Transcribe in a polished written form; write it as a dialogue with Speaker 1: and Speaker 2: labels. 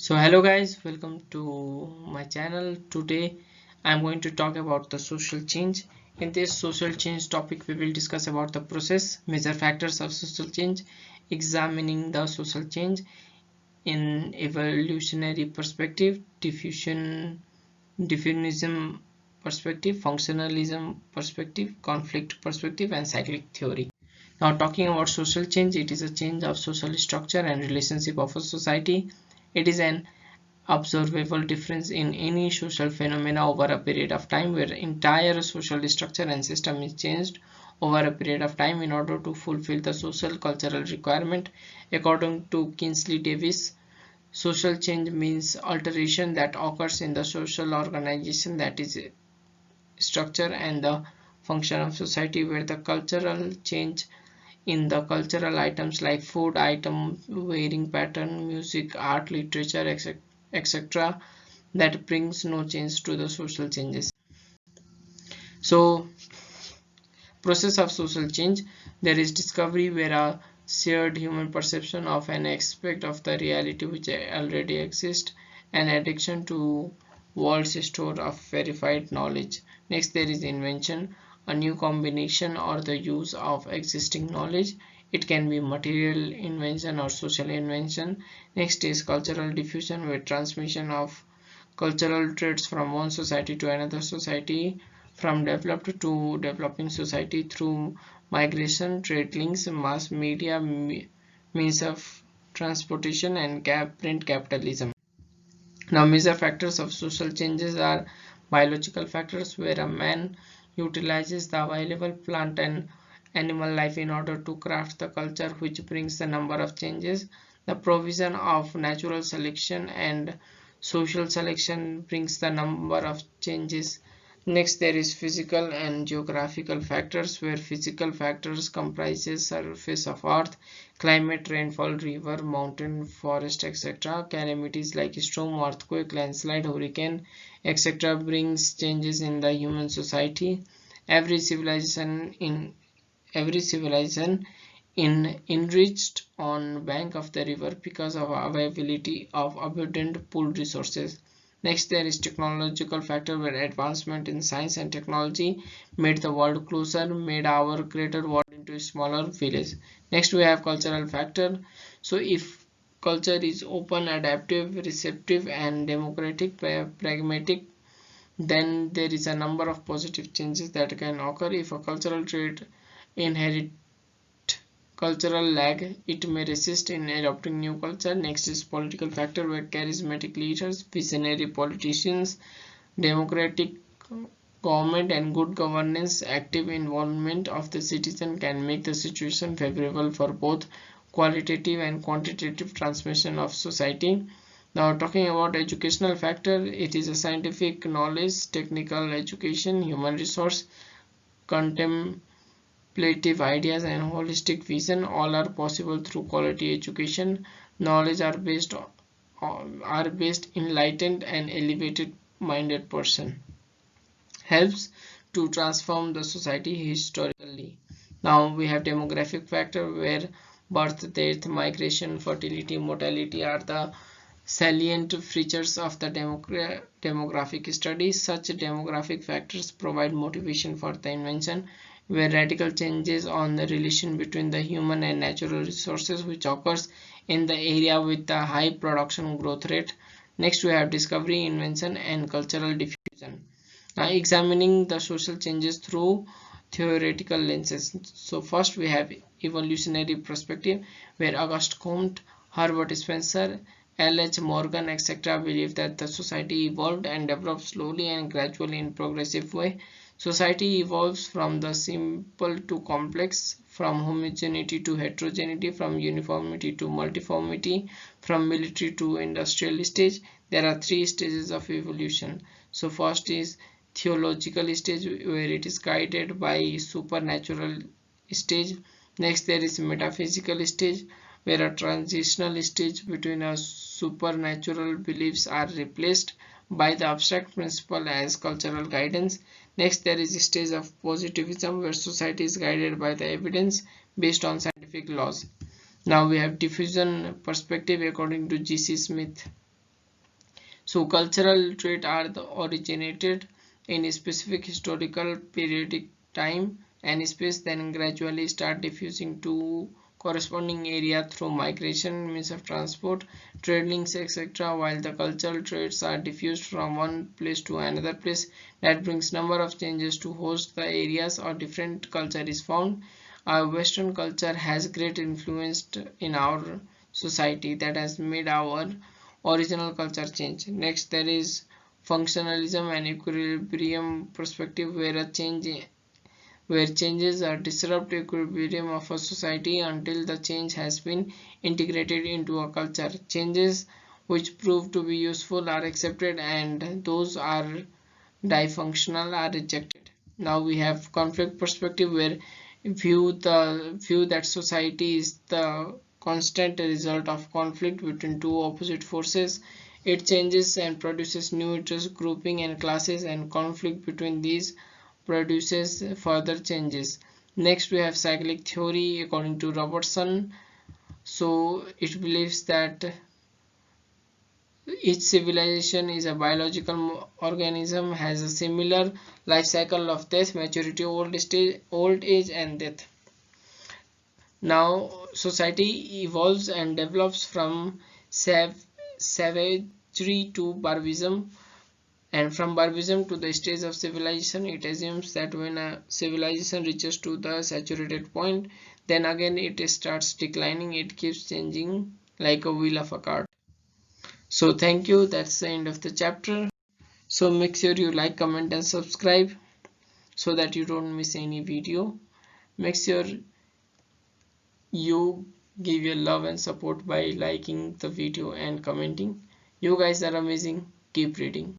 Speaker 1: So hello guys, welcome to my channel. Today I'm going to talk about the social change. In this social change topic we will discuss about the process, major factors of social change, examining the social change in evolutionary perspective, diffusionism perspective, functionalism perspective, conflict perspective, and cyclic theory. Now talking about social change, it is a change of social structure and relationship of a society. It is an observable difference in any social phenomena over a period of time where entire social structure and system is changed over a period of time in order to fulfill the social cultural requirement. According to Kingsley Davis, social change means alteration that occurs in the social organization, that is structure and the function of society, where the cultural change in the cultural items like food item, wearing pattern, music, art, literature, etc., that brings no change to the social changes. So process of social change, there is discovery where a shared human perception of an aspect of the reality which already exists, an addiction to world's store of verified knowledge. Next there is invention, a new combination or the use of existing knowledge. It can be material invention or social invention. Next is cultural diffusion, where transmission of cultural traits from one society to another society, from developed to developing society through migration, trade links, mass media, means of transportation, and print capitalism. Now, major factors of social changes are biological factors, where a man utilizes the available plant and animal life in order to craft the culture which brings the number of changes. The provision of natural selection and social selection brings the number of changes. Next there is physical and geographical factors, where physical factors comprises surface of earth, climate, rainfall, river, mountain, forest, etc. Calamities like storm, earthquake, landslide, hurricane, etc. brings changes in the human society. Every civilization in every civilization enriched on bank of the river because of availability of abundant pool resources. Next there is technological factor, where advancement in science and technology made the world closer, made our greater world into a smaller village. Next we have cultural factor. So if culture is open, adaptive, receptive, and democratic, pragmatic, then there is a number of positive changes that can occur. If a cultural trait inherit cultural lag, it may resist in adopting new culture. Next is political factor, where charismatic leaders, visionary politicians, democratic government, and good governance, active involvement of the citizen can make the situation favorable for both qualitative and quantitative transformation of society. Now talking about educational factor, it is a scientific knowledge, technical education, human resource, contemplative ideas, and holistic vision all are possible through quality education. Knowledge are based enlightened and elevated minded person helps to transform the society historically. Now we have demographic factor, where birth, death, migration, fertility, mortality are the salient features of the demographic studies. Such demographic factors provide motivation for the invention, where radical changes on the relation between the human and natural resources which occurs in the area with the high production growth rate. Next we have discovery, invention, and cultural diffusion. Now examining the social changes through theoretical lenses. So first we have evolutionary perspective, where Auguste Comte, Herbert Spencer, L.H. Morgan, etc. believe that the society evolved and developed slowly and gradually in progressive way. Society evolves from the simple to complex, from homogeneity to heterogeneity, from uniformity to multiformity, from military to industrial stage. There are three stages of evolution. So first is theological stage, where it is guided by supernatural stage. Next there is metaphysical stage, where a transitional stage between a supernatural beliefs are replaced by the abstract principle as cultural guidance. Next there is a stage of positivism, where society is guided by the evidence based on scientific laws. Now we have diffusion perspective according to G.C. Smith. So cultural traits are originated in a specific historical periodic time and space, then gradually start diffusing to corresponding area through migration, means of transport, trade links, etc. While the cultural traits are diffused from one place to another place, that brings number of changes to host the areas or different culture is found. Our Western culture has great influence in our society that has made our original culture change. Next, there is functionalism and equilibrium perspective, where changes are disrupt equilibrium of a society until the change has been integrated into a culture. Changes which prove to be useful are accepted and those are dysfunctional are rejected. Now we have conflict perspective, where view that society is the constant result of conflict between two opposite forces. It changes and produces new interest grouping and classes, and conflict between these produces further changes. Next we have cyclic theory according to Robertson. So it believes that each civilization is a biological organism, has a similar life cycle of death, maturity, old age and death. Now society evolves and develops from savagery to barbarism, and from barbarism to the stage of civilization. It assumes that when a civilization reaches to the saturated point, then again it starts declining. It keeps changing like a wheel of a cart. So thank you, that's the end of the chapter. So make sure you like, comment and subscribe so that you don't miss any video. Make sure you give your love and support by liking the video and commenting. You guys are amazing. Keep reading.